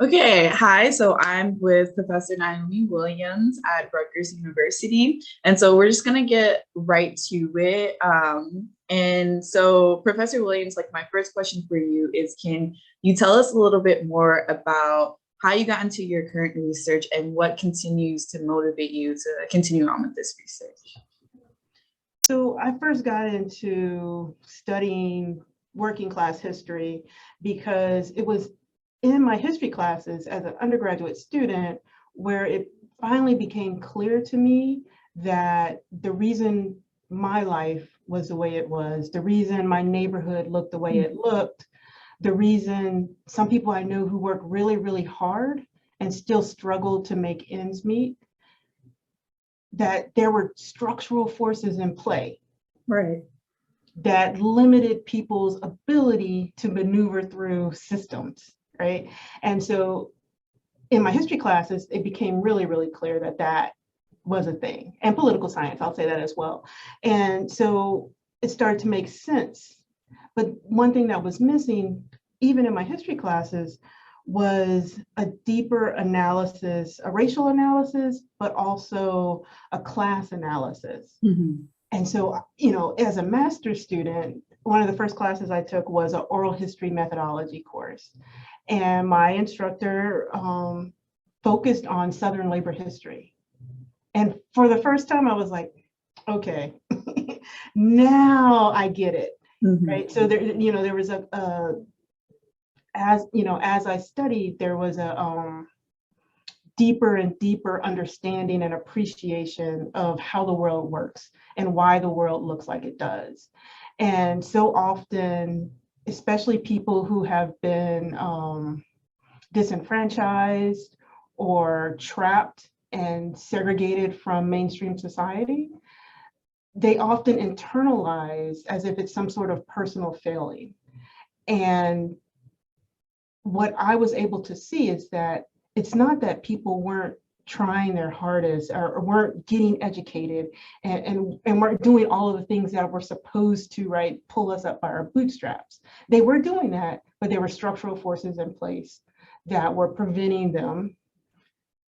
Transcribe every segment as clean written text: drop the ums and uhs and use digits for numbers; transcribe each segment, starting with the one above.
Okay, hi. So I'm with Professor Naomi Williams at Rutgers University. And so we're just going to get right to it. And so, Professor Williams, like my first question for you is, can you tell us a little bit more about how you got into your current research and what continues to motivate you to continue on with this research? So I first got into studying working class history because it was in my history classes as an undergraduate student where it finally became clear to me that the reason my life was the way it was, the reason my neighborhood looked the way it looked, the reason some people I know who work really, really hard and still struggle to make ends meet, that there were structural forces in play Right. that limited people's ability to maneuver through systems, right? And so in my history classes, it became really, really clear that that was a thing. And political science, I'll say that as well. And so it started to make sense. But one thing that was missing, even in my history classes, was a deeper analysis, a racial analysis, but also a class analysis. Mm-hmm. And so, as a master's student, one of the first classes I took was an oral history methodology course. And my instructor focused on Southern labor history. And for the first time, I was like, okay, now I get it, Mm-hmm. right? So there was as I studied, there was a deeper and deeper understanding and appreciation of how the world works and why the world looks like it does. And so often, especially people who have been disenfranchised or trapped and segregated from mainstream society, they often internalize as if it's some sort of personal failing. And what I was able to see is that it's not that people weren't trying their hardest or weren't getting educated and weren't doing all of the things that were supposed to, right, pull us up by our bootstraps. They were doing that, but there were structural forces in place that were preventing them,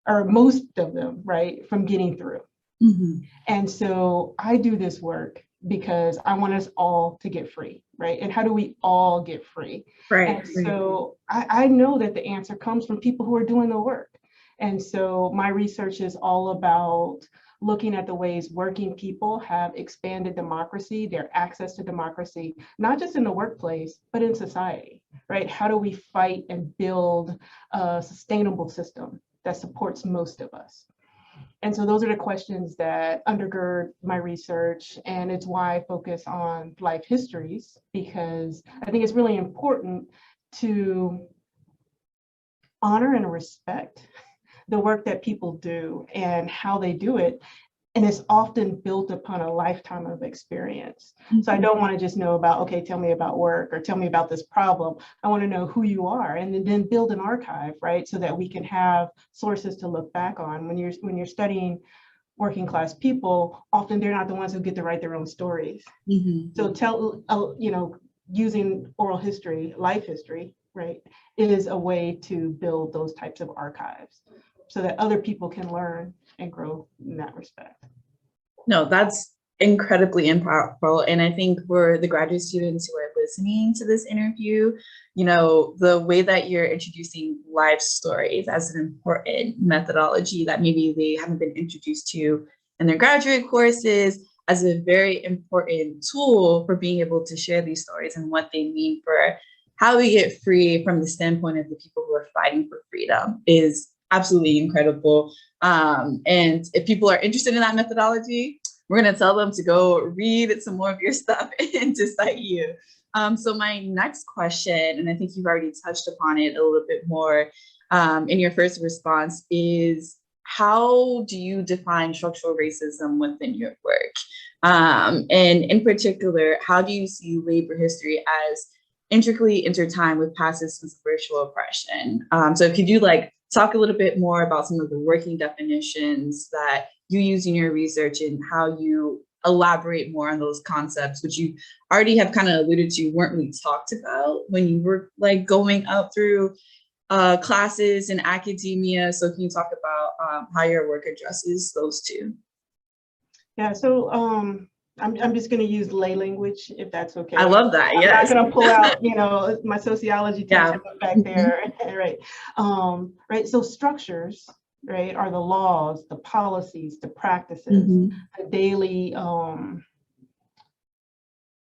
or most of them, right, from getting through. Mm-hmm. And so I do this work because I want us all to get free, right? And how do we all get free? Right. And so I know that the answer comes from people who are doing the work. And so my research is all about looking at the ways working people have expanded democracy, their access to democracy, not just in the workplace, but in society, right? How do we fight and build a sustainable system that supports most of us? And so those are the questions that undergird my research, and it's why I focus on life histories, because I think it's really important to honor and respect the work that people do and how they do it. And it's often built upon a lifetime of experience. So I don't want to just know about, okay, tell me about work or tell me about this problem. I want to know who you are and then build an archive, right? So that we can have sources to look back on. When you're studying working class people, often they're not the ones who get to write their own stories. Mm-hmm. So using oral history, life history, right, is a way to build those types of archives so that other people can learn and grow in that respect. No, that's incredibly impactful. And I think for the graduate students who are listening to this interview, the way that you're introducing life stories as an important methodology that maybe they haven't been introduced to in their graduate courses as a very important tool for being able to share these stories and what they mean for how we get free from the standpoint of the people who are fighting for freedom is absolutely incredible. And if people are interested in that methodology, we're going to tell them to go read some more of your stuff and to cite you. So my next question, and I think you've already touched upon it a little bit more in your first response, is how do you define structural racism within your work? And in particular, how do you see labor history as intricately intertwined with past systems of racial oppression? So could you talk a little bit more about some of the working definitions that you use in your research and how you elaborate more on those concepts, which you already have kind of alluded to weren't really talked about when you were going up through classes in academia. So can you talk about how your work addresses those two? Yeah, so I'm just going to use lay language, if that's okay. I love that. I'm Yes. not going to pull out, my sociology Yeah. textbook back there, right? Right. So structures, right, are the laws, the policies, the practices, the daily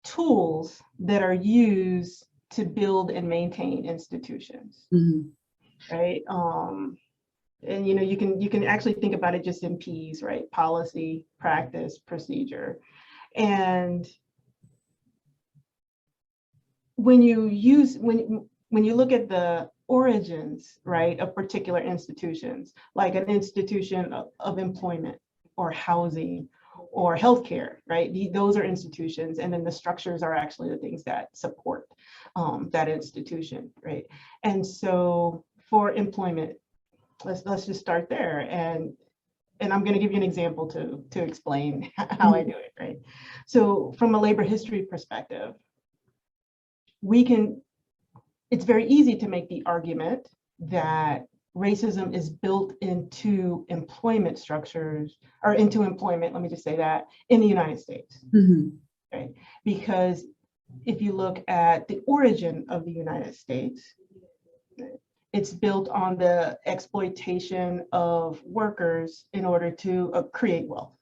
tools that are used to build and maintain institutions, right? And you can actually think about it just in P's, right? Policy, practice, procedure. And when you look at the origins, right, of particular institutions, like an institution of employment or housing or healthcare, right? Those are institutions, and then the structures are actually the things that support that institution, right? And so for employment, let's just start there, and I'm going to give you an example to explain how I do it, right? So from a labor history perspective, it's very easy to make the argument that racism is built into employment structures, or into employment, let me just say that, in the United States, right? Because if you look at the origin of the United States, it's built on the exploitation of workers in order to create wealth.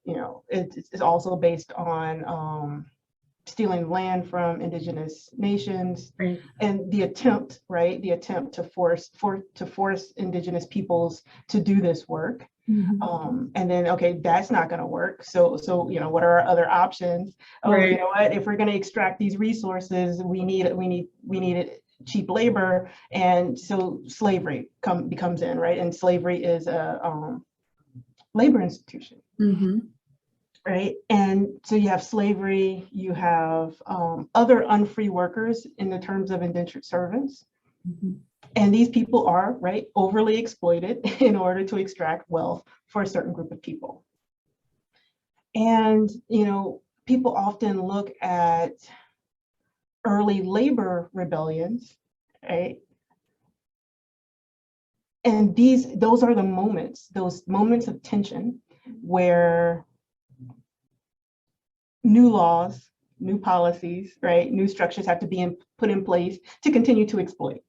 It's also based on stealing land from indigenous nations, right, and the attempt to force indigenous peoples to do this work. And then, okay, that's not going to work. So what are our other options? Oh, right. You know what? If we're going to extract these resources, we need cheap labor, and so slavery becomes in, right? And slavery is a labor institution. Right. And so you have slavery, you have other unfree workers in the terms of indentured servants. And these people are, right, overly exploited in order to extract wealth for a certain group of people. And, people often look at early labor rebellions, right? And those are those moments of tension where new laws, new policies, right, new structures have to be put in place to continue to exploit.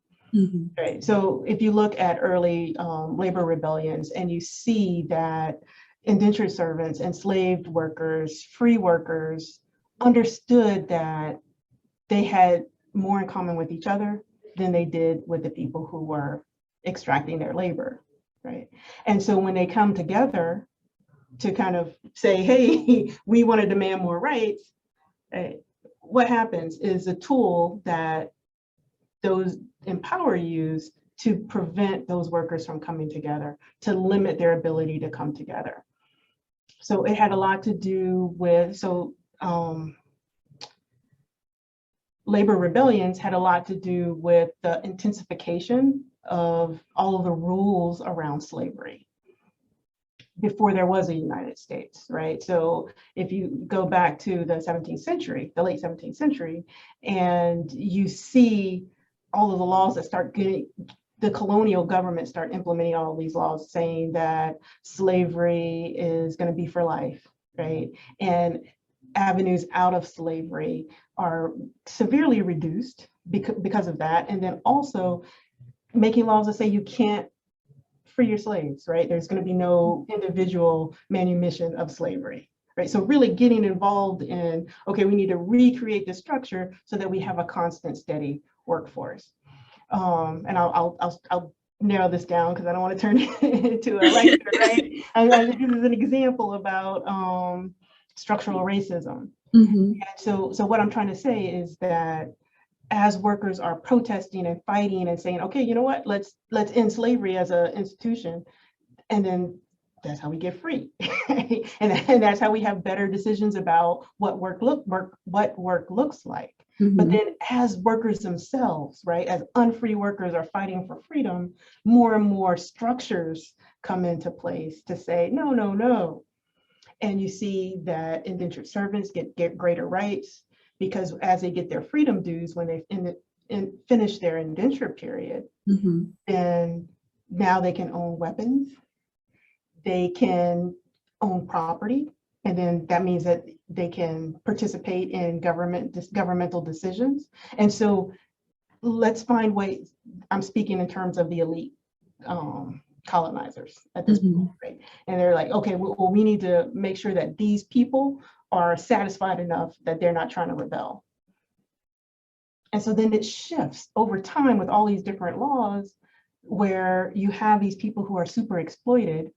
Right. So if you look at early labor rebellions, and you see that indentured servants, enslaved workers, free workers understood that they had more in common with each other than they did with the people who were extracting their labor, right? And so when they come together to kind of say, hey, we want to demand more rights, what happens is a tool that those in power use to prevent those workers from coming together, to limit their ability to come together. So it had a lot to do with, labor rebellions had a lot to do with the intensification of all of the rules around slavery before there was a United States, right? So if you go back to the 17th century, the late 17th century, and you see all of the laws that the colonial government start implementing all of these laws saying that slavery is going to be for life, right? And avenues out of slavery are severely reduced because of that. And then also making laws that say you can't free your slaves, right? There's going to be no individual manumission of slavery, right? So really getting involved in, okay, we need to recreate the structure so that we have a constant, steady workforce. And I'll narrow this down because I don't want to turn it into a lecture, right? This is an example about structural racism. And so what I'm trying to say is that as workers are protesting and fighting and saying, okay, you know what, let's end slavery as an institution, and then that's how we get free. and that's how we have better decisions about what work looks like. But then as workers themselves, right, as unfree workers are fighting for freedom, more and more structures come into place to say, no, no, no. And you see that indentured servants get greater rights, because as they get their freedom dues, when they finish their indenture period, then now they can own weapons, they can own property, and then that means that they can participate in governmental decisions. And so let's find ways, I'm speaking in terms of the elite colonizers at this point, right? And they're like, okay, well, we need to make sure that these people are satisfied enough that they're not trying to rebel. And so then it shifts over time with all these different laws where you have these people who are super exploited,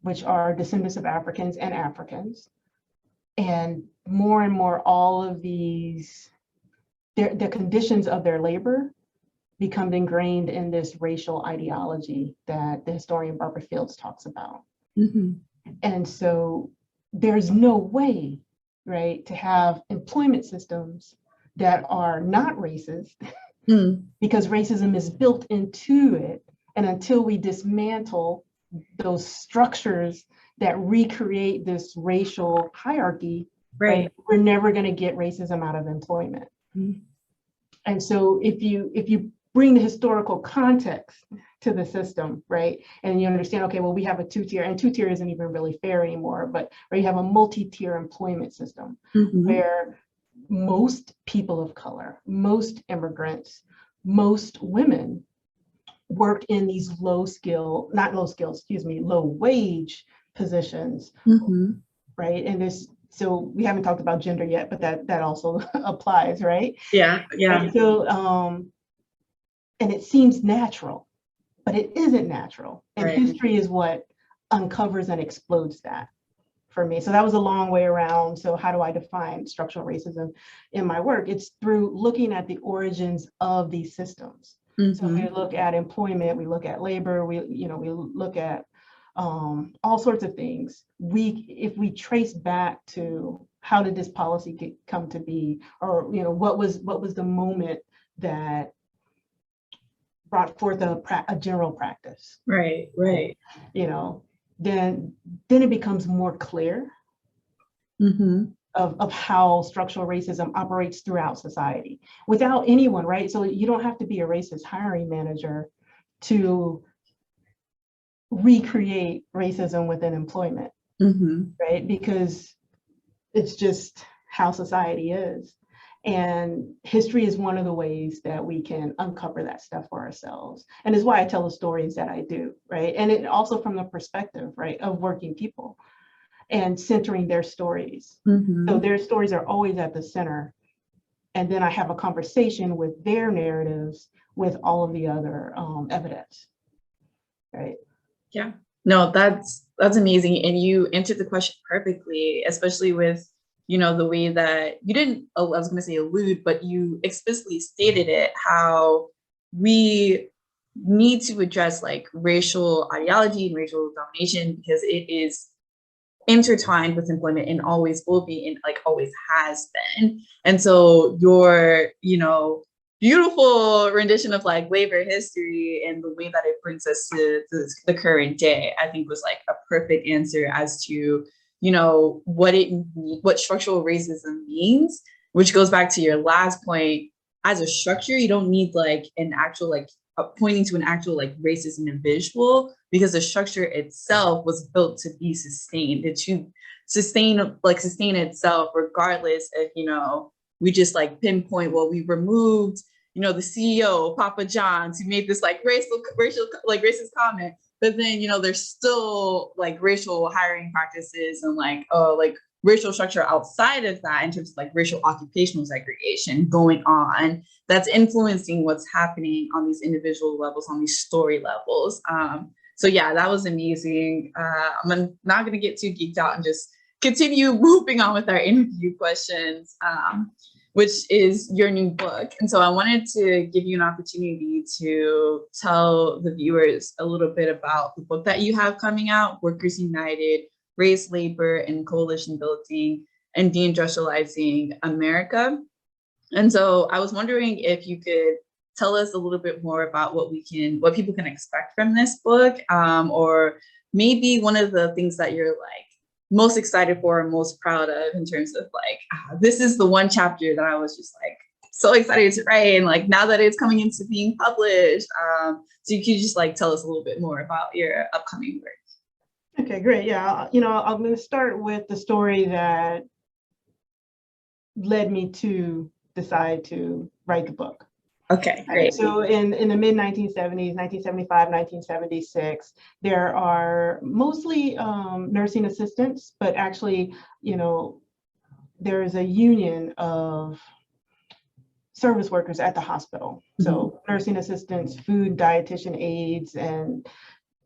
which are descendants of Africans and Africans. And more all of these, the conditions of their labor become ingrained in this racial ideology that the historian Barbara Fields talks about. And so there's no way, right, to have employment systems that are not racist because racism is built into it. And until we dismantle those structures that recreate this racial hierarchy, right, we're never going to get racism out of employment. And so if you bring the historical context to the system, right, and you understand, okay, well, we have a two-tier, and two-tier isn't even really fair anymore, but where you have a multi-tier employment system where most people of color, most immigrants, most women work in these low wage positions, right? And so we haven't talked about gender yet, but that also applies, right? Yeah. And so, and it seems natural, but it isn't natural. And history is what uncovers and explodes that for me. So that was a long way around. So how do I define structural racism in my work? It's through looking at the origins of these systems. So we look at employment, we look at labor, we look at all sorts of things. If we trace back to how did this policy come to be, or what was the moment that brought forth a general practice, right, then it becomes more clear of how structural racism operates throughout society without anyone, right? So you don't have to be a racist hiring manager to recreate racism within employment, right? Because it's just how society is. And history is one of the ways that we can uncover that stuff for ourselves. And is why I tell the stories that I do, right? And it also from the perspective, right, of working people and centering their stories. So their stories are always at the center. And then I have a conversation with their narratives with all of the other evidence, right? Yeah, no, that's amazing. And you answered the question perfectly, especially with, the way that you didn't, I was going to say allude, but you explicitly stated it, how we need to address like racial ideology and racial domination because it is intertwined with employment and always will be and like always has been. And so your, beautiful rendition of like labor history and the way that it brings us to the current day, I think was like a perfect answer as to, what structural racism means, which goes back to your last point. As a structure, you don't need like an actual like pointing to an actual like racist individual, because the structure itself was built to be sustained, to sustain itself, regardless if, we just like pinpoint, well, we removed, the CEO, Papa John's, who made this like racist comment, but then, there's still like racial hiring practices and like racial structure outside of that in terms of like racial occupational segregation going on that's influencing what's happening on these individual levels, on these story levels. So yeah, that was amazing. I'm not going to get too geeked out and just continue moving on with our interview questions, which is your new book. And so I wanted to give you an opportunity to tell the viewers a little bit about the book that you have coming out, Workers United, Race, Labor, and Coalition Building and Deindustrializing America. And so I was wondering if you could tell us a little bit more about what people can expect from this book, or maybe one of the things that you're like most excited for and most proud of in terms of like, this is the one chapter that I was just like so excited to write, and like now that it's coming into being published. So you could just like tell us a little bit more about your upcoming work. Okay, great. Yeah, you know, I'm going to start with the story that led me to decide to write the book. Okay, Right. great. So in the mid 1970s, 1975, 1976, there are mostly nursing assistants, but actually, you know, there is a union of service workers at the hospital. So nursing assistants, food dietitian aides, and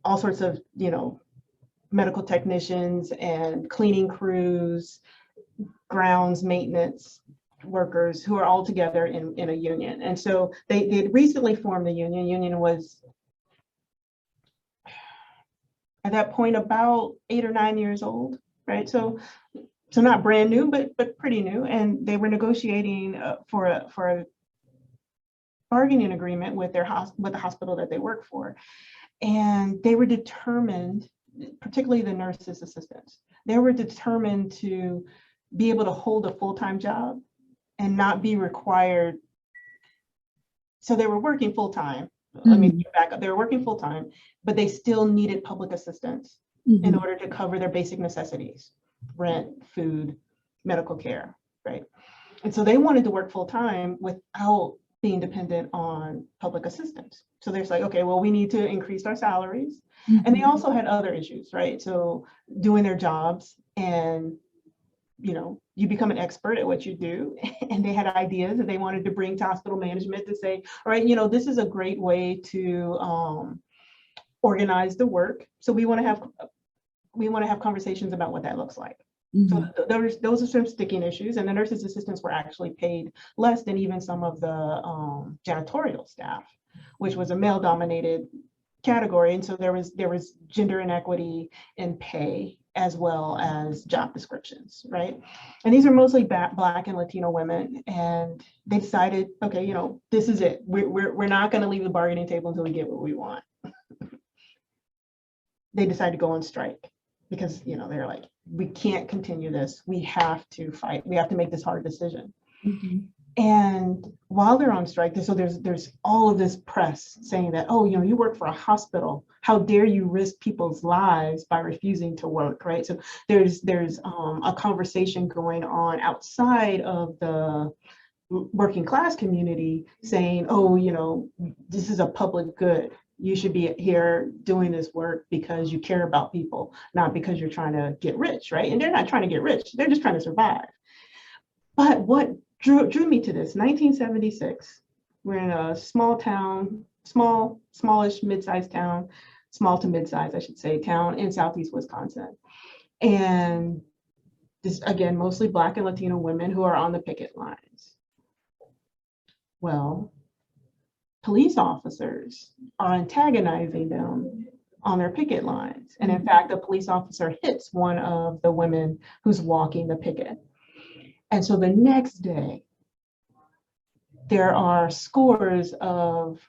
all sorts of, you know, medical technicians and cleaning crews, grounds maintenance workers who are all together in a union. And so they recently formed the union. Union was at that point about 8 or 9 years old, right? So not brand new, but pretty new. And they were negotiating for a bargaining agreement with with the hospital that they work for. And they were determined, particularly the nurses assistants, they were determined to be able to hold a full-time job and not be required. So they were working full-time. Let me back up. They were working full-time, but they still needed public assistance in order to cover their basic necessities, rent, food, medical care, right? And so they wanted to work full-time without being dependent on public assistance. So they're like, okay, well, we need to increase our salaries. And they also had other issues, right? So doing their jobs, and you know, you become an expert at what you do. And they had ideas that they wanted to bring to hospital management to say, all right, you know, this is a great way to organize the work. So we want to have conversations about what that looks like. So those are some sticking issues, and the nurses assistants were actually paid less than even some of the janitorial staff, which was a male-dominated category. And so there was gender inequity in pay as well as job descriptions, right? And these are mostly Black and Latino women, and they decided, okay, you know, this is it. We're not going to leave the bargaining table until we get what we want. They decided to go on strike because, you know, they're like, we can't continue this. We have to fight. We have to make this hard decision. And while they're on strike, so there's all of this press saying that, oh, you know, you work for a hospital. How dare you risk people's lives by refusing to work, right? So there's a conversation going on outside of the working class community saying, oh, you know, this is a public good. You should be here doing this work because you care about people, not because you're trying to get rich, right? And they're not trying to get rich. They're just trying to survive. But what drew me to this, 1976, we're in a small town, smallish, mid-sized town, small to mid-sized, I should say, town in Southeast Wisconsin. And this, again, mostly Black and Latino women who are on the picket lines. Well, police officers are antagonizing them on their picket lines. And in fact, a police officer hits one of the women who's walking the picket. And so the next day, there are scores of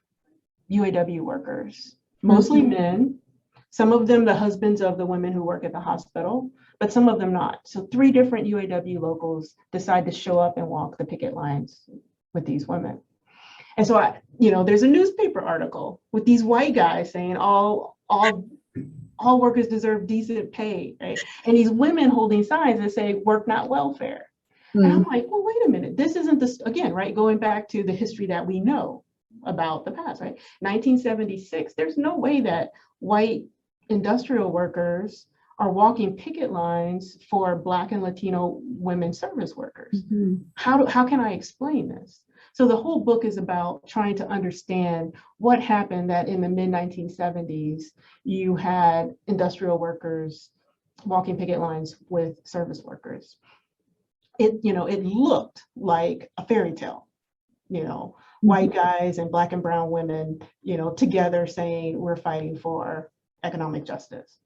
UAW workers, mostly men, some of them the husbands of the women who work at the hospital, but some of them not. So 3 different UAW locals decide to show up and walk the picket lines with these women. And so, you know, there's a newspaper article with these white guys saying all workers deserve decent pay, right? And these women holding signs that say work, not welfare. And I'm like, well, wait a minute. This isn't this, again, right? Going back to the history that we know about the past, right? 1976, there's no way that white industrial workers are walking picket lines for Black and Latino women service workers. How can I explain this? So the whole book is about trying to understand what happened that in the mid-1970s, you had industrial workers walking picket lines with service workers. It looked like a fairy tale, you know, white guys and Black and brown women, you know, together saying we're fighting for economic justice.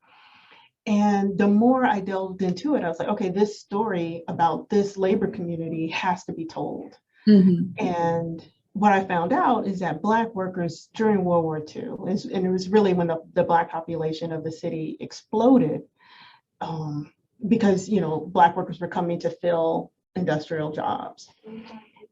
And the more I delved into it, I was like, okay, this story about this labor community has to be told. And what I found out is that Black workers during World War II, and it was really when the Black population of the city exploded, because, you know, Black workers were coming to fill industrial jobs.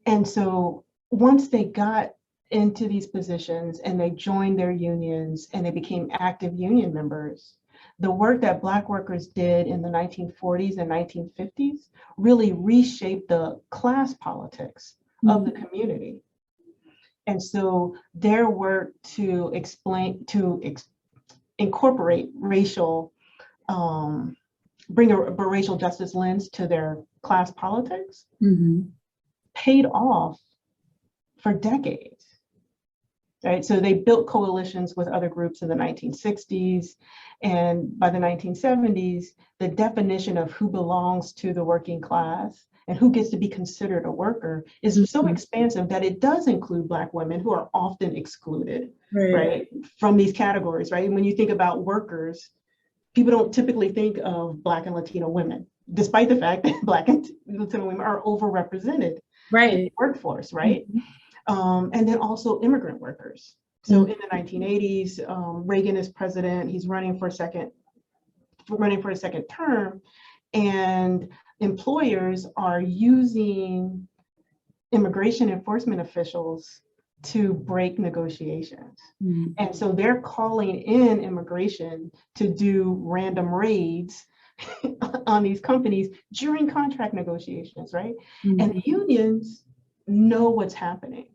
And so once they got into these positions and they joined their unions and they became active union members, the work that Black workers did in the 1940s and 1950s really reshaped the class politics of the community. And so their work to incorporate racial, bring a racial justice lens to their class politics paid off for decades. Right? So they built coalitions with other groups in the 1960s. And by the 1970s, the definition of who belongs to the working class and who gets to be considered a worker is so expansive that it does include Black women who are often excluded, right, from these categories, right? And when you think about workers, people don't typically think of Black and Latino women, despite the fact that Black and Latino women are overrepresented in the workforce, right? And then also immigrant workers. So in the 1980s, Reagan is president. He's running for a second term, and employers are using immigration enforcement officials to break negotiations. And so they're calling in immigration to do random raids on these companies during contract negotiations, right? And the unions know what's happening.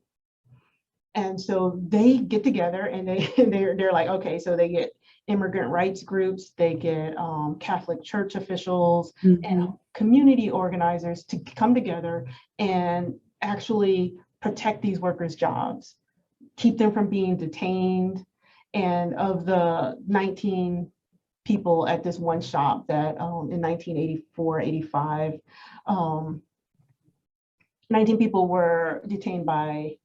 And so they get together and they're like, okay, so they get immigrant rights groups, they get Catholic Church officials and community organizers to come together and actually protect these workers' jobs, keep them from being detained. And of the 19 people at this one shop that in 1984, 85, 19 people were detained by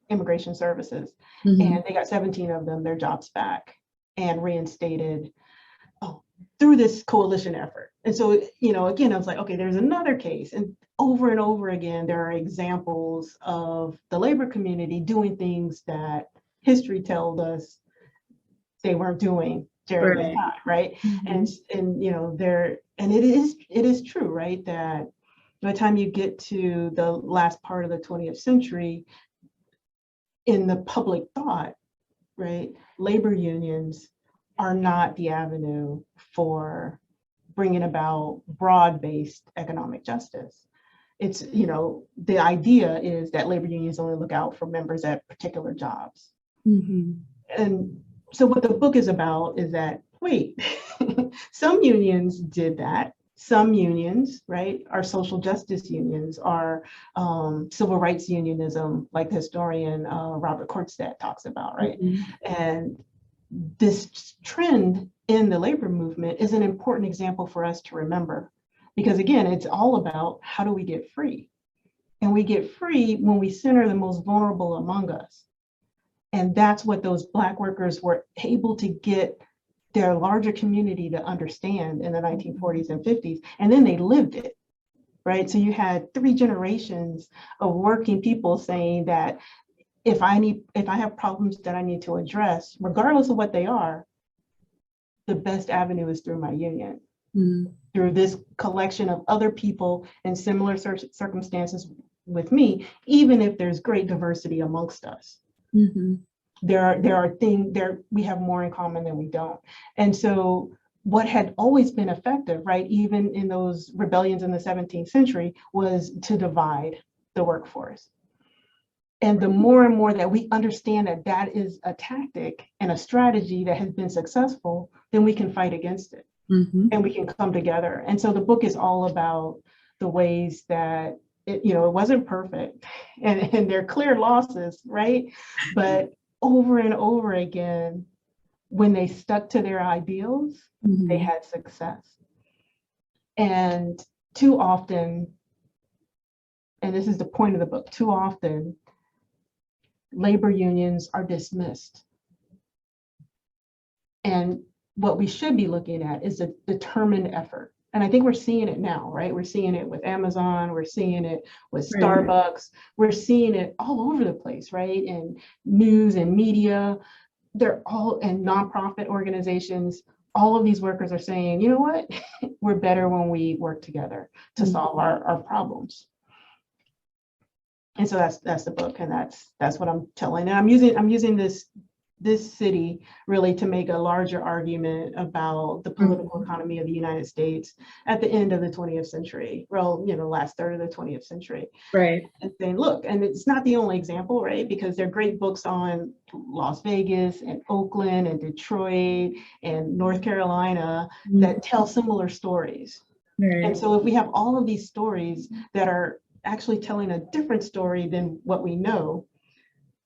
immigration services, and they got 17 of them their jobs back and reinstated through this coalition effort. And so, you know, again, I was like, okay, there's another case. And over again, there are examples of the labor community doing things that history tells us they weren't doing during this time, right? And you know, it is true, right, that by the time you get to the last part of the 20th century, in the public thought, right, labor unions are not the avenue for bringing about broad-based economic justice. It's, you know, the idea is that labor unions only look out for members at particular jobs. And so what the book is about is that, wait, some unions did that. Some unions, right, are social justice unions, are civil rights unionism, like the historian Robert Kortstadt talks about, right? And this trend in the labor movement is an important example for us to remember, because again, it's all about how do we get free? And we get free when we center the most vulnerable among us. And that's what those Black workers were able to get their larger community to understand in the 1940s and 50s, and then they lived it, right? So you had 3 generations of working people saying that if I have problems that I need to address, regardless of what they are, the best avenue is through my union, through this collection of other people in similar circumstances with me, even if there's great diversity amongst us. There are things there, we have more in common than we don't. And so what had always been effective, right, even in those rebellions in the 17th century, was to divide the workforce. And the more and more that we understand that that is a tactic and a strategy that has been successful, then we can fight against it and we can come together. And so the book is all about the ways that it wasn't perfect and there are clear losses, right? But over and over again, when they stuck to their ideals, they had success. And too often, and this is the point of the book, too often, labor unions are dismissed. And what we should be looking at is a determined effort. And I think we're seeing it now, right? We're seeing it with Amazon, we're seeing it with Starbucks, we're seeing it all over the place, right? In news and media, they're all, and nonprofit organizations, all of these workers are saying, you know what? We're better when we work together to solve our problems. And so that's the book, and that's what I'm telling. And I'm using this city really to make a larger argument about the political economy of the United States at the end of the 20th century, well, last third of the 20th century. Right. And saying, look, and it's not the only example, right? Because there are great books on Las Vegas and Oakland and Detroit and North Carolina that tell similar stories. Right. And so if we have all of these stories that are actually telling a different story than what we know,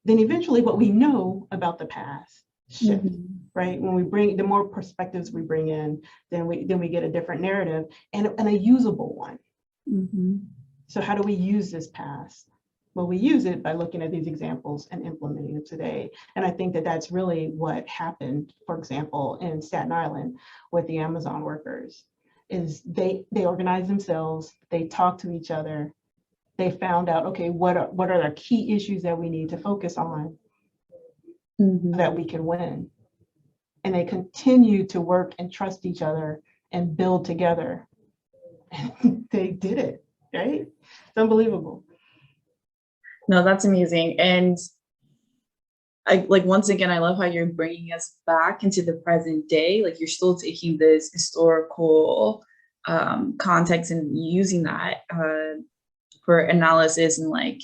then eventually what we know about the past shifts, right? When we bring, the more perspectives we bring in, then we get a different narrative and a usable one. So how do we use this past? Well, we use it by looking at these examples and implementing them today. And I think that that's really what happened, for example, in Staten Island with the Amazon workers, is they organized themselves, they talked to each other, they found out, okay, what are the key issues that we need to focus on so that we can win? And they continue to work and trust each other and build together. And they did it, right? It's unbelievable. No, that's amazing. And I like, once again, I love how you're bringing us back into the present day. Like, you're still taking this historical context and using that for analysis, and like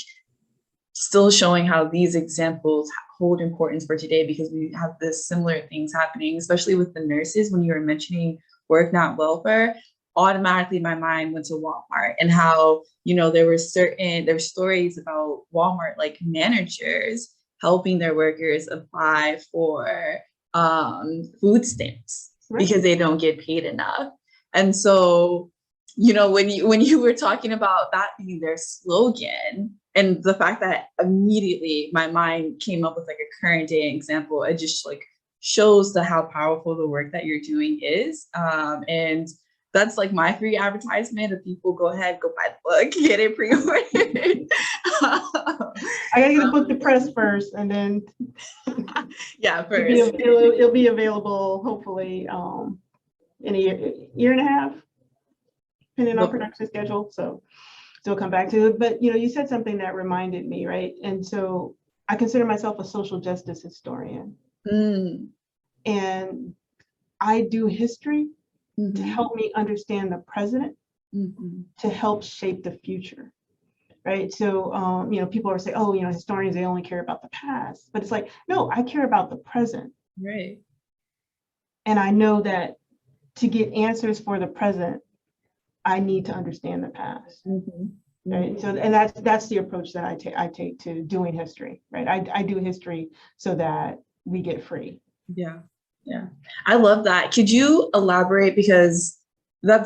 still showing how these examples hold importance for today, because we have this similar things happening, especially with the nurses. When you were mentioning work, not welfare, automatically my mind went to Walmart, and how, there were stories about Walmart, like managers helping their workers apply for food stamps because they don't get paid enough. And so, when you were talking about that being their slogan, and the fact that immediately my mind came up with like a current day example, it just like shows how powerful the work that you're doing is. And that's like my free advertisement. If people go ahead, go buy the book, get it pre-ordered. I gotta get the book to press first, and then first it'll be available hopefully in a year and a half, depending on production schedule. So it'll come back to it. But you said something that reminded me, right? And so I consider myself a social justice historian, and I do history to help me understand the present, to help shape the future, right? So people are saying, oh, historians, they only care about the past, but it's like, no, I care about the present, right? And I know that to get answers for the present, I need to understand the past. Right. So, and that's the approach that I take to doing history, right? I do history so that we get free. Yeah. I love that. Could you elaborate? Because I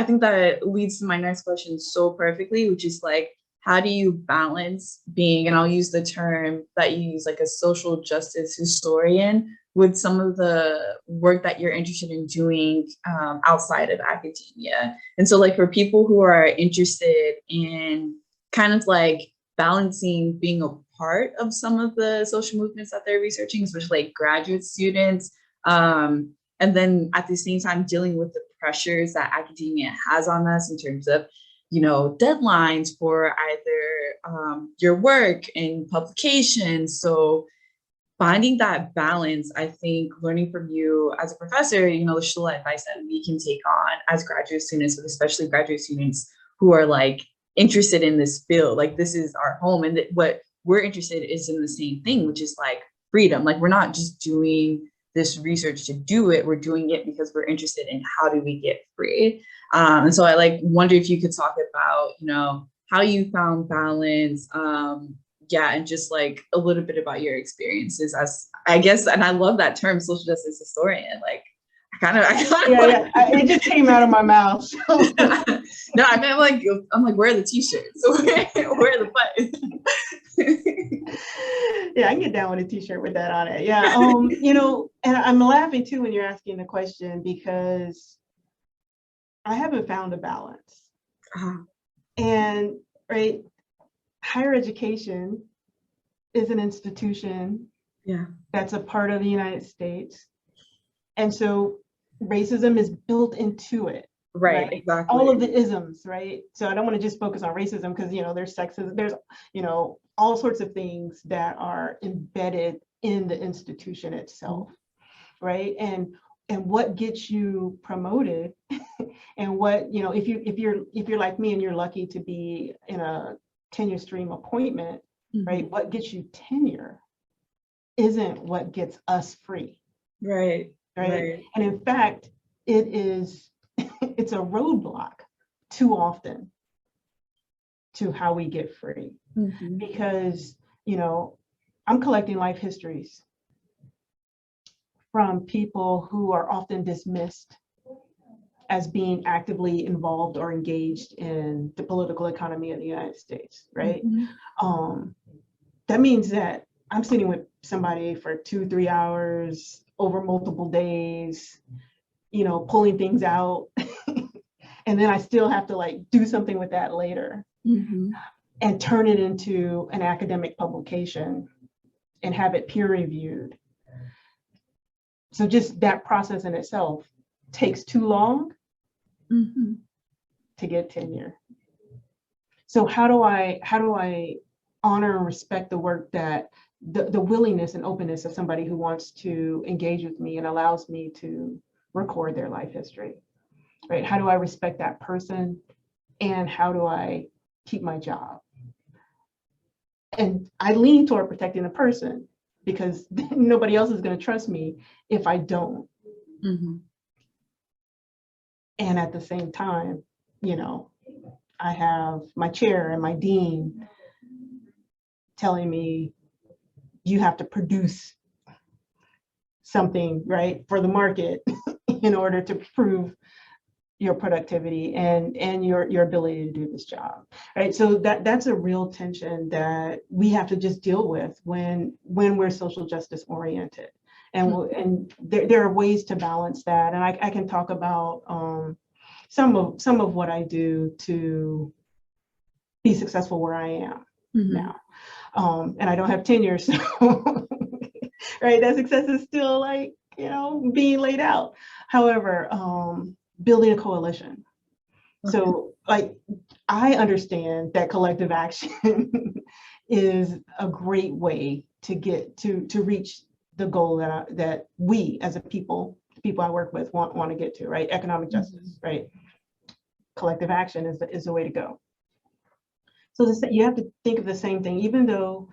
think that leads to my next question so perfectly, which is like, how do you balance being, and I'll use the term that you use, like a social justice historian, with some of the work that you're interested in doing outside of academia? And so like, for people who are interested in kind of like balancing being a part of some of the social movements that they're researching, especially like graduate students, and then at the same time dealing with the pressures that academia has on us in terms of, deadlines for either your work and publications. So finding that balance, I think learning from you as a professor, the little advice that we can take on as graduate students, but especially graduate students who are like interested in this field, like this is our home, and what we're interested is in the same thing, which is like freedom. Like, we're not just doing this research to do it, we're doing it because we're interested in how do we get free. And so I like wonder if you could talk about, how you found balance, and just like a little bit about your experiences as, I guess, and I love that term, social justice historian. Like, it just came out of my mouth. No, I meant I'm like, where are the t-shirts? Where are the buttons? Yeah, I can get down with a t-shirt with that on it. Yeah, and I'm laughing too when you're asking the question, because I haven't found a balance. And right, higher education is an institution that's a part of the United States. And so racism is built into it. Right, right? exactly. All of the isms, right? So I don't want to just focus on racism because, there's sexism, there's, all sorts of things that are embedded in the institution itself, right? And what gets you promoted and what, if you're like me and you're lucky to be in a tenure stream appointment, right? What gets you tenure isn't what gets us free. Right. And in fact, it's a roadblock too often to how we get free. Because, I'm collecting life histories from people who are often dismissed as being actively involved or engaged in the political economy of the United States, right? That means that I'm sitting with somebody for 2-3 hours over multiple days, pulling things out. And then I still have to do something with that later and turn it into an academic publication and have it peer reviewed. So just that process in itself takes too long to get tenure. So how do I honor and respect the work that the willingness and openness of somebody who wants to engage with me and allows me to record their life history, right? How do I respect that person? And how do I keep my job? And I lean toward protecting the person because nobody else is going to trust me if I don't. And at the same time, I have my chair and my dean telling me, you have to produce something, right, for the market in order to prove your productivity and your ability to do this job, right? So that's a real tension that we have to just deal with when we're social justice oriented. And there are ways to balance that. And I can talk about some of what I do to be successful where I am now. And I don't have tenure, so right, that success is still being laid out. However, building a coalition. So I understand that collective action is a great way to get to reach the goal that we as a people, the people I work with want to get to, right? Economic justice, right? Collective action is the way to go. So you have to think of the same thing, even though,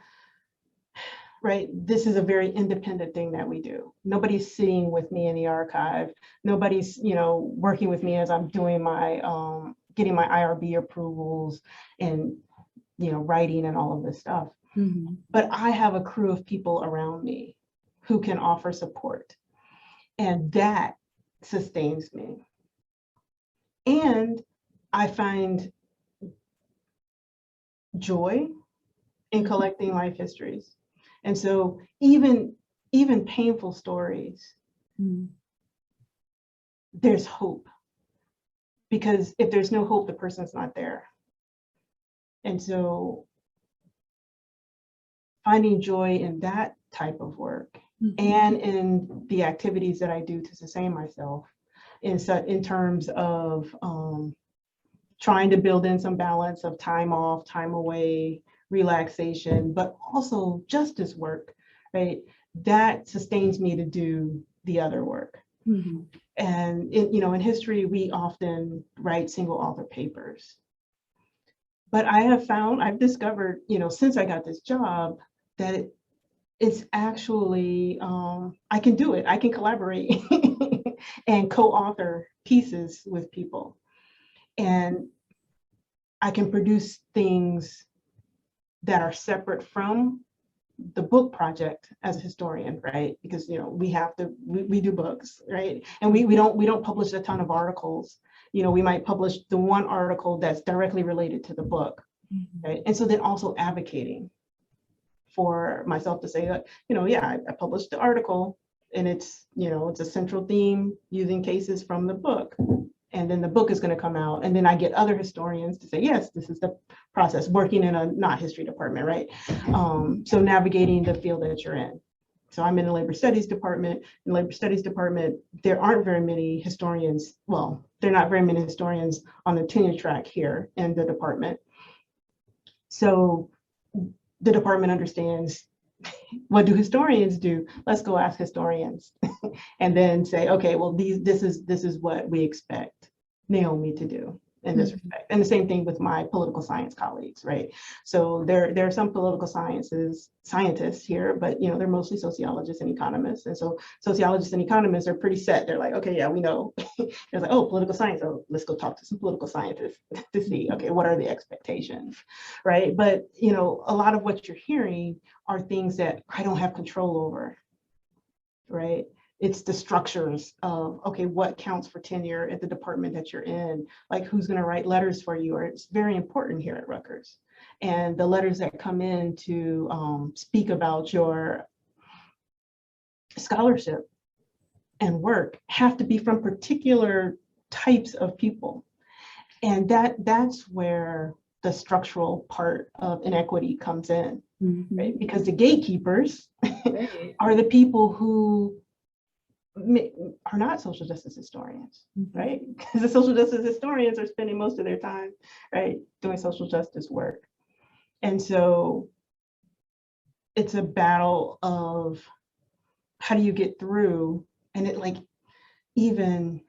right, this is a very independent thing that we do. Nobody's sitting with me in the archive. Nobody's, working with me as I'm doing my, getting my IRB approvals and, writing and all of this stuff. But I have a crew of people around me who can offer support. And that sustains me. And I find joy in collecting life histories. And so even painful stories, there's hope. Because if there's no hope, the person's not there. And so finding joy in that type of work and in the activities that I do to sustain myself in terms of trying to build in some balance of time off, time away, relaxation, but also justice work, right? That sustains me to do the other work. And in history, we often write single author papers. But I've discovered, since I got this job, that it's actually, I can do it. I can collaborate and co-author pieces with people. And I can produce things that are separate from the book project as a historian, right? Because we do books, right? And we don't publish a ton of articles. We might publish the one article that's directly related to the book, right? And so then also advocating for myself to say that, I published the article and it's a central theme using cases from the book. And then the book is going to come out. And then I get other historians to say, yes, this is the process, working in a not history department, right? So navigating the field that you're in. So I'm in the labor studies department. In the labor studies department, there aren't very many historians. Well, there are not very many historians on the tenure track here in the department. So the department understands, what do historians do? Let's go ask historians and then say, okay, well, this is what we expect Naomi to do in this respect. And the same thing with my political science colleagues, right? So there are some political scientists here, but they're mostly sociologists and economists. And so sociologists and economists are pretty set. They're like, okay, yeah, we know. They're like, oh, political science. Oh, let's go talk to some political scientists to see, okay, what are the expectations, right? But a lot of what you're hearing are things that I don't have control over, right? It's the structures of, okay, what counts for tenure at the department that you're in? Like, who's going to write letters for you? Or it's very important here at Rutgers. And the letters that come in to speak about your scholarship and work have to be from particular types of people. And that's where the structural part of inequity comes in, right? Because the gatekeepers are the people who are not social justice historians, right? Because the social justice historians are spending most of their time, right, doing social justice work. And so it's a battle of how do you get through, and it like even,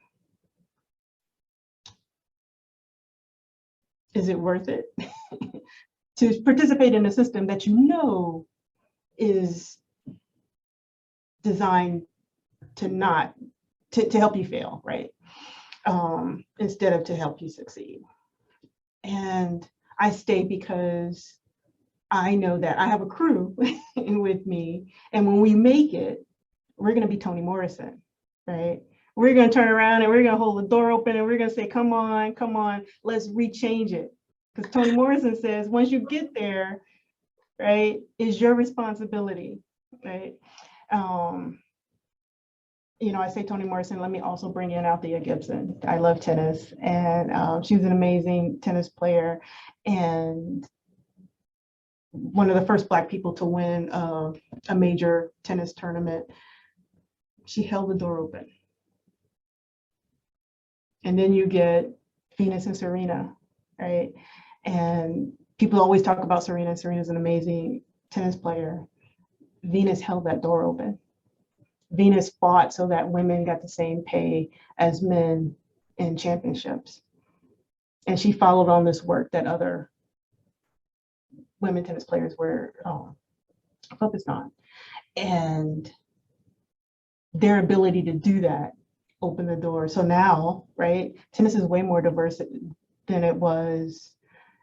is it worth it to participate in a system that is designed to help you fail, right? Instead of to help you succeed. And I stay because I know that I have a crew with me, and when we make it, we're going to be Toni Morrison, right? We're going to turn around and we're going to hold the door open and we're going to say, come on, let's rechange it. Because Toni Morrison says, once you get there, right, is your responsibility, right? I say Toni Morrison, let me also bring in Althea Gibson. I love tennis, and she was an amazing tennis player and one of the first Black people to win a major tennis tournament. She held the door open. And then you get Venus and Serena, right? And people always talk about Serena. Serena's an amazing tennis player. Venus held that door open. Venus fought so that women got the same pay as men in championships. And she followed on this work that other women tennis players were focused on. And their ability to do that opened the door. So now, right, tennis is way more diverse than it was,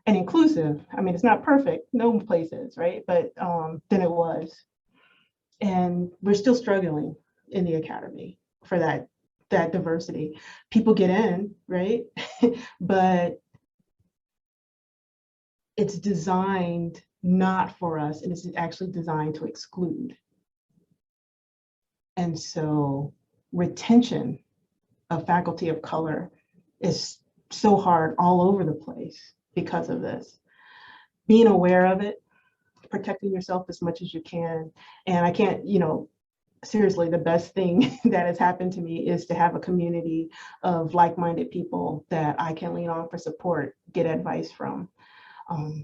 and inclusive. I mean, it's not perfect, no place is, right? But than it was. And we're still struggling in the academy for that diversity. People get in, right? But it's designed not for us, and it's actually designed to exclude. And so retention of faculty of color is so hard all over the place because of this. Being aware of it, protecting yourself as much as you can. And I can't, seriously, the best thing that has happened to me is to have a community of like-minded people that I can lean on for support, get advice from,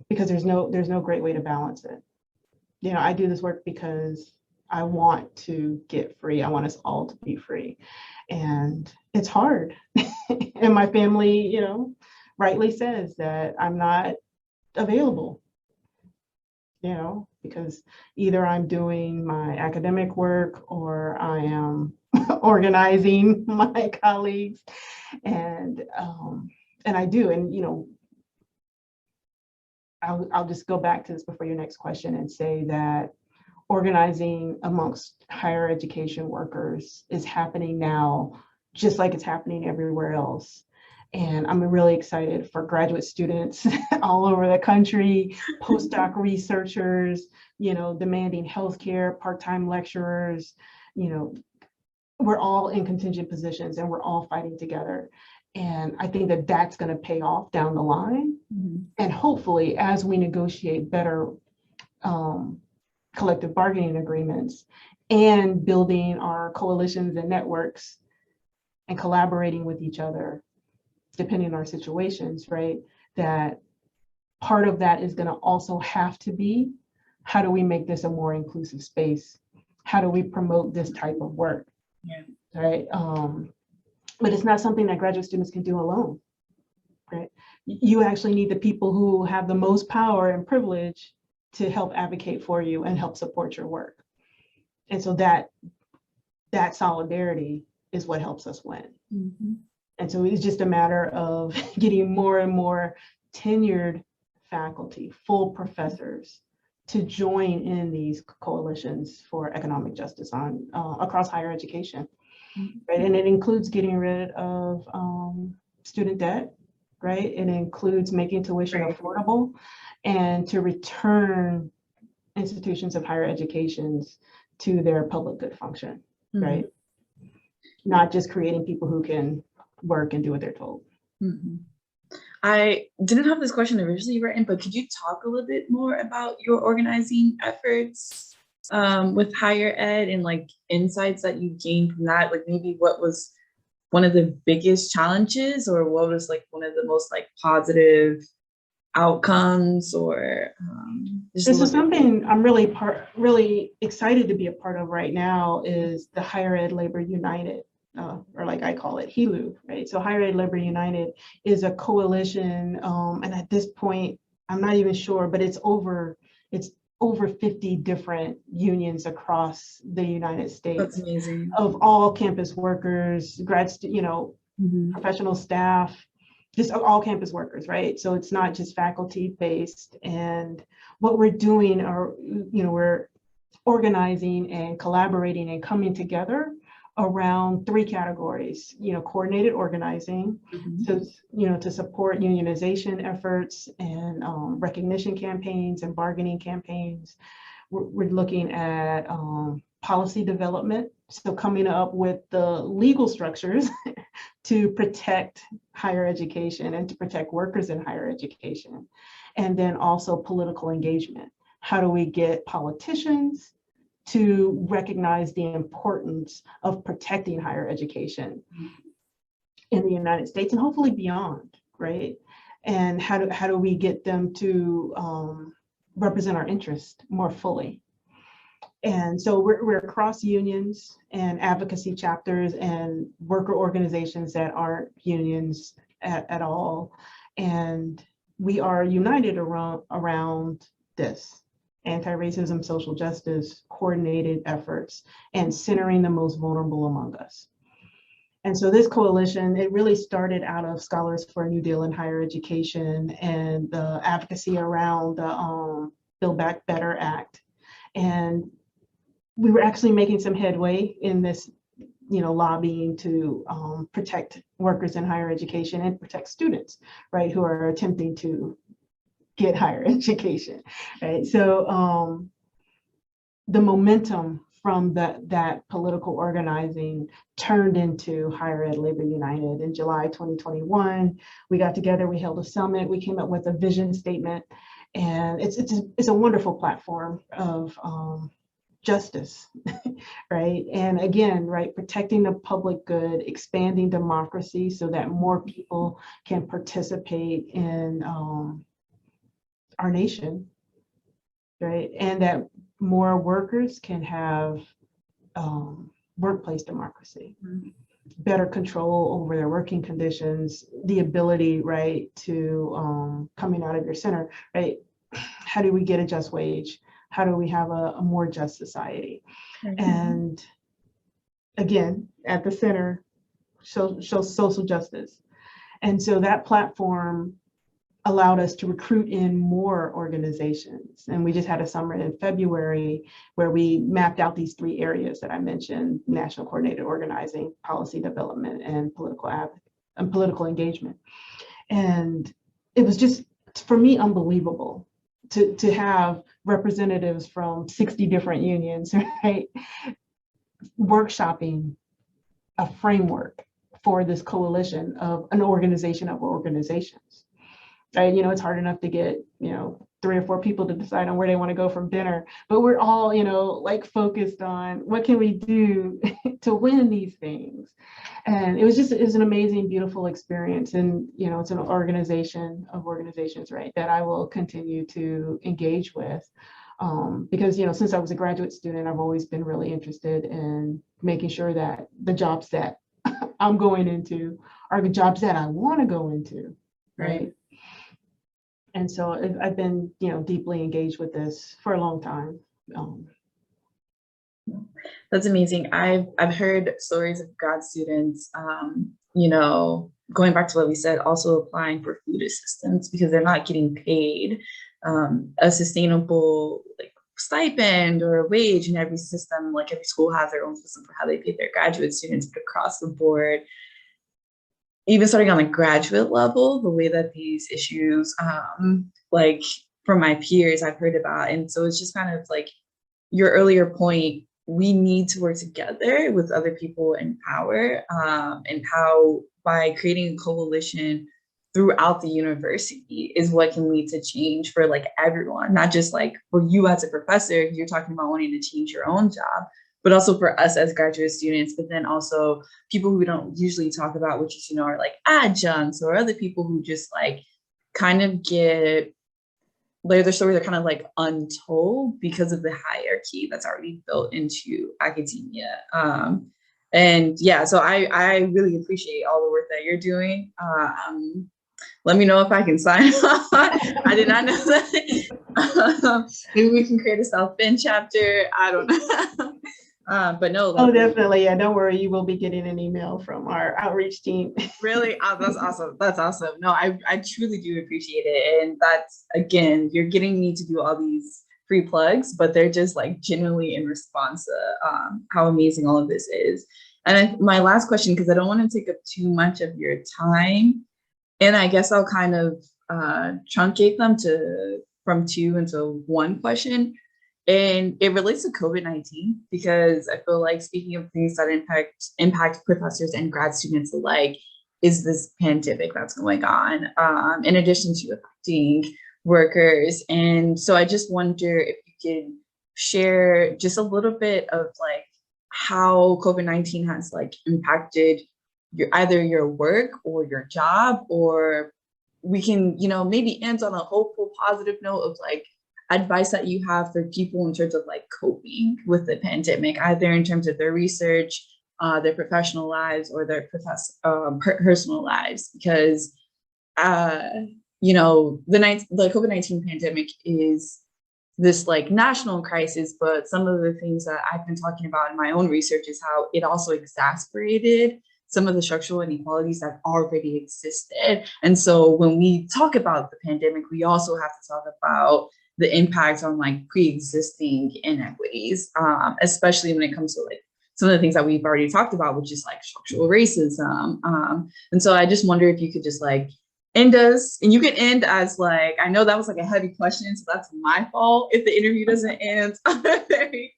because there's no great way to balance it. I do this work because I want to get free. I want us all to be free. And it's hard. And my family, rightly says that I'm not available, because either I'm doing my academic work or I am organizing my colleagues. And I do. And, I'll just go back to this before your next question and say that organizing amongst higher education workers is happening now, just like it's happening everywhere else. And I'm really excited for graduate students all over the country, postdoc researchers, demanding healthcare, part-time lecturers, we're all in contingent positions and we're all fighting together. And I think that that's going to pay off down the line. And hopefully, as we negotiate better collective bargaining agreements and building our coalitions and networks and collaborating with each other, depending on our situations, right? That part of that is going to also have to be, how do we make this a more inclusive space? How do we promote this type of work? Yeah. Right. But it's not something that graduate students can do alone, right? You actually need the people who have the most power and privilege to help advocate for you and help support your work. And so that solidarity is what helps us win. Mm-hmm. And so it's just a matter of getting more and more tenured faculty, full professors, to join in these coalitions for economic justice on across higher education, right? And it includes getting rid of student debt, right? It includes making tuition affordable, and to return institutions of higher educations to their public good function, right? Not just creating people who can work and do what they're told. I didn't have this question originally written, but could you talk a little bit more about your organizing efforts with higher ed, and like insights that you gained from that? Like maybe what was one of the biggest challenges, or what was like one of the most like positive outcomes, or this is something I'm really excited to be a part of right now, is the Higher Ed Labor United, or like I call it, HELU, right? So Higher Ed Labor United is a coalition, and at this point, I'm not even sure, but it's over 50 different unions across the United States. That's amazing. Of all campus workers, professional staff, just all campus workers, right? So it's not just faculty based. And what we're doing are, we're organizing and collaborating and coming together around 3 categories, coordinated organizing, so, to support unionization efforts and recognition campaigns and bargaining campaigns. We're looking at policy development, so coming up with the legal structures to protect higher education and to protect workers in higher education. And then also political engagement. How do we get politicians to recognize the importance of protecting higher education in the United States and hopefully beyond, right? And how do we get them to represent our interest more fully? And so we're across unions and advocacy chapters and worker organizations that aren't unions at all. And we are united around this anti-racism, social justice, coordinated efforts, and centering the most vulnerable among us. And so this coalition, it really started out of Scholars for a New Deal in Higher Education and the advocacy around the Build Back Better Act. And we were actually making some headway in this, lobbying to protect workers in higher education and protect students, right, who are attempting to get higher education, right? So the momentum from that political organizing turned into Higher Ed Labor United. In July 2021, we got together, we held a summit, we came up with a vision statement, and it's a wonderful platform of justice, right? And again, right, protecting the public good, expanding democracy so that more people can participate in our nation, right? And that more workers can have workplace democracy, better control over their working conditions, the ability, right, to coming out of your center, right? How do we get a just wage? How do we have a more just society? And again, at the center, show social justice. And so that platform allowed us to recruit in more organizations. And we just had a summit in February where we mapped out these 3 areas that I mentioned: national coordinated organizing, policy development, and political engagement. And it was just, for me, unbelievable to have representatives from 60 different unions, right, workshopping a framework for this coalition of an organization of organizations. Right? It's hard enough to get, 3 or 4 people to decide on where they want to go from dinner, but we're all, like focused on what can we do to win these things. And it was an amazing, beautiful experience. And, it's an organization of organizations, right, that I will continue to engage with. Because, since I was a graduate student, I've always been really interested in making sure that the jobs that I'm going into are the jobs that I want to go into, right? And so I've been, deeply engaged with this for a long time. That's amazing. I've heard stories of grad students, going back to what we said, also applying for food assistance because they're not getting paid a sustainable stipend or a wage in every system. Like every school has their own system for how they pay their graduate students, but across the board, even starting on a graduate level, the way that these issues, from my peers, I've heard about. And so it's just kind of like your earlier point, we need to work together with other people in power, and how by creating a coalition throughout the university is what can lead to change for everyone, not just for you as a professor, you're talking about wanting to change your own job, but also for us as graduate students, but then also people who we don't usually talk about, which is, are adjuncts or other people who just kind of get their stories are kind of untold because of the hierarchy that's already built into academia. And yeah, so I really appreciate all the work that you're doing. Let me know if I can sign on. I did not know that. Maybe we can create a South Bend chapter. I don't know. But no. Oh, definitely. Yeah, don't worry. You will be getting an email from our outreach team. Really? Oh, that's awesome. That's awesome. No, I truly do appreciate it. And that's, again, you're getting me to do all these free plugs, but they're just genuinely in response to how amazing all of this is. And my last question, because I don't want to take up too much of your time, and I guess I'll kind of truncate them from 2 into 1 question. And it relates to COVID-19 because I feel like, speaking of things that impact professors and grad students alike, is this pandemic that's going on, in addition to affecting workers. And so I just wonder if you could share just a little bit of how COVID-19 has impacted either your work or your job, or we can, maybe end on a hopeful, positive note of advice that you have for people in terms of coping with the pandemic, either in terms of their research, their professional lives, or their personal lives. Because the COVID-19 pandemic is this national crisis, but some of the things that I've been talking about in my own research is how it also exacerbated some of the structural inequalities that already existed. And so when we talk about the pandemic, we also have to talk about the impact on pre-existing inequities, especially when it comes to some of the things that we've already talked about, which is structural racism. And so I just wonder if you could just end us, and you can end as I know that was a heavy question, so that's my fault if the interview doesn't end on a very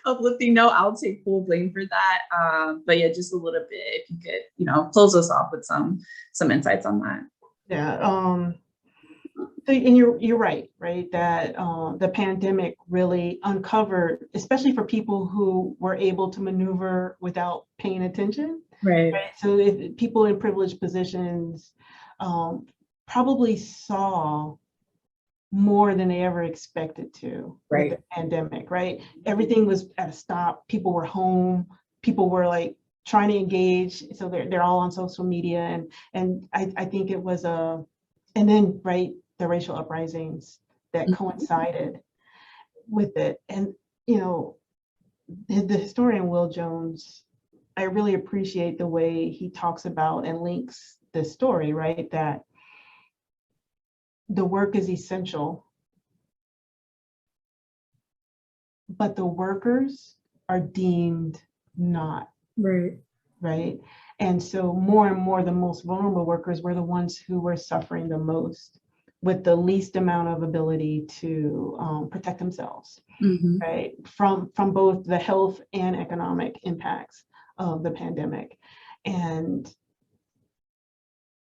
uplifting note. I'll take full blame for that. But yeah, just a little bit, if you could, close us off with some insights on that. Yeah. And you're right, that the pandemic really uncovered, especially for people who were able to maneuver without paying attention. Right. So if people in privileged positions probably saw more than they ever expected to with the pandemic, right? Everything was at a stop. People were home. People were trying to engage. So they're all on social media, and I think it was and then the racial uprisings that coincided with it. And the historian Will Jones, I really appreciate the way he talks about and links this story, that the work is essential, but the workers are deemed not. Right. And so more and more, the most vulnerable workers were the ones who were suffering the most, with the least amount of ability to protect themselves, right, from both the health and economic impacts of the pandemic. And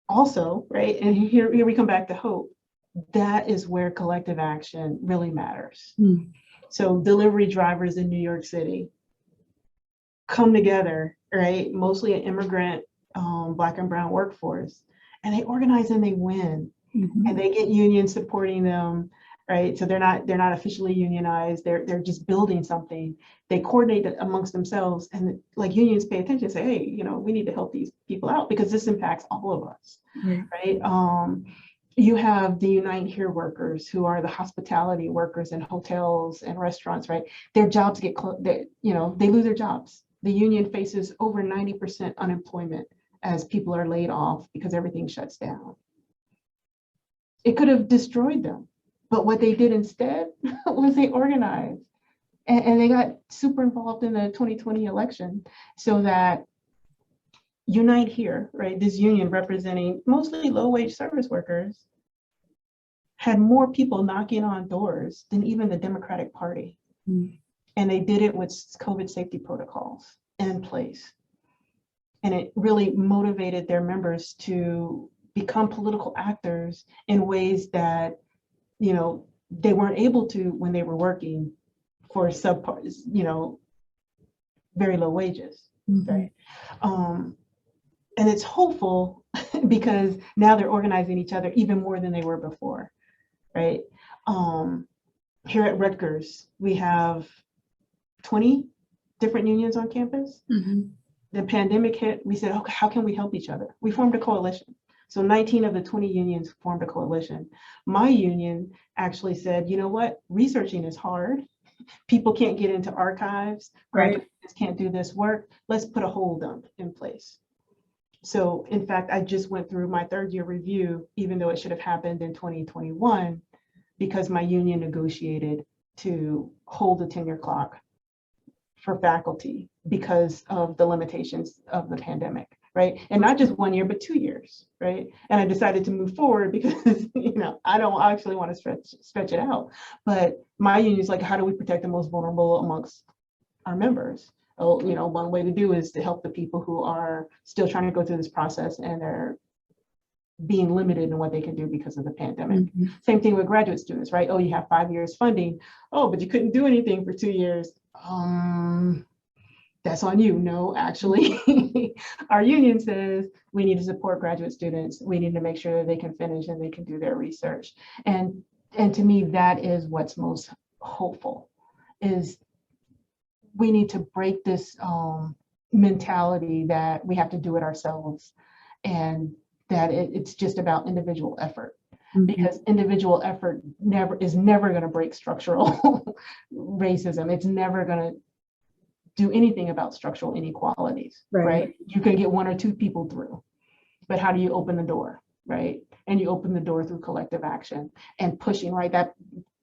also, and here we come back to hope. that is where collective action really matters. Mm. So delivery drivers in New York City come together, right? Mostly an immigrant, Black and brown workforce, and they organize and they win, and they get unions supporting them, right? So they're not officially unionized. They're just building something. They coordinate amongst themselves, and like unions pay attention and say, hey, we need to help these people out because this impacts all of us, right? You have the Unite Here workers who are the hospitality workers in hotels and restaurants, right? Their jobs get they lose their jobs. The union faces over 90% unemployment as people are laid off because everything shuts down. It could have destroyed them, but what they did instead was they organized, and they got super involved in the 2020 election so that Unite Here, right, this union representing mostly low-wage service workers, had more people knocking on doors than even the Democratic Party. And they did it with COVID safety protocols in place. And it really motivated their members to become political actors in ways that, they weren't able to when they were working for very low wages, right? And it's hopeful because now they're organizing each other even more than they were before, right? Here at Rutgers, we have 20 different unions on campus. The pandemic hit, we said, okay, how can we help each other? We formed a coalition. So 19 of the 20 unions formed a coalition. My union actually said, you know what, researching is hard. People can't get into archives, graduates can't do this work. Let's put a hold in place. So in fact, I just went through my third year review, even though it should have happened in 2021, because my union negotiated to hold the tenure clock for faculty because of the limitations of the pandemic, right? And not just 1 year, but 2 years, right? And I decided to move forward because, I don't actually want to stretch it out. But my union is like, how do we protect the most vulnerable amongst our members? Oh, one way to do is to help the people who are still trying to go through this process and are being limited in what they can do because of the pandemic. Same thing with graduate students, right? Oh, you have 5 years funding. Oh, but you couldn't do anything for 2 years. That's on you. No, actually, our union says we need to support graduate students. We need to make sure that they can finish and they can do their research. And to me, that is what's most hopeful, is we need to break this mentality that we have to do it ourselves and that it's just about individual effort. Because individual effort is never going to break structural racism. It's never going to do anything about structural inequalities, right? You can get 1 or 2 people through, but how do you open the door, right? And you open the door through collective action and pushing, right? That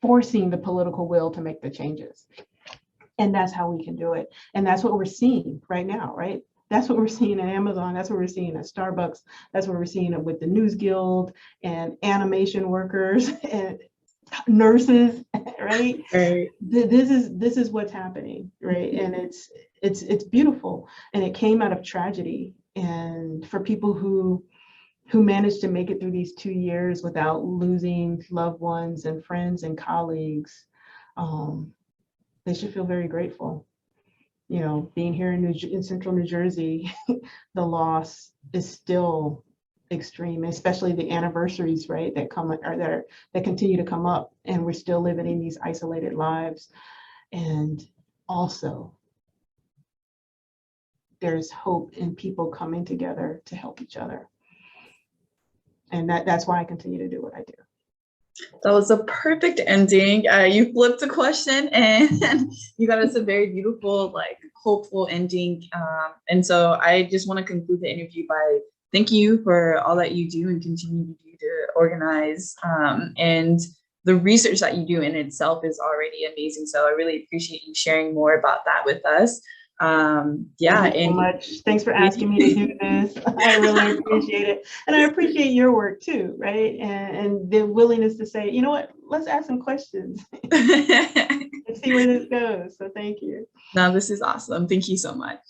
forcing the political will to make the changes. And that's how we can do it. And that's what we're seeing right now, right? That's what we're seeing at Amazon. That's what we're seeing at Starbucks. That's what we're seeing with the News Guild and animation workers and nurses, right? This is what's happening, right? And it's beautiful. And it came out of tragedy. And for people who managed to make it through these 2 years without losing loved ones and friends and colleagues, they should feel very grateful. Being here in central New Jersey, the loss is still extreme, especially the anniversaries, right, that continue to come up, and we're still living in these isolated lives. And also, there's hope in people coming together to help each other. And that's why I continue to do what I do. That was a perfect ending. You flipped a question and you got us a very beautiful, hopeful ending. And so I just want to conclude the interview by thanking you for all that you do and continue to do to organize. And the research that you do in itself is already amazing. So I really appreciate you sharing more about that with us. Thank you so much. Thanks for asking me to do this. I really appreciate it. And I appreciate your work too, right? And the willingness to say, you know what, let's ask some questions and see where this goes. So thank you. No, this is awesome. Thank you so much.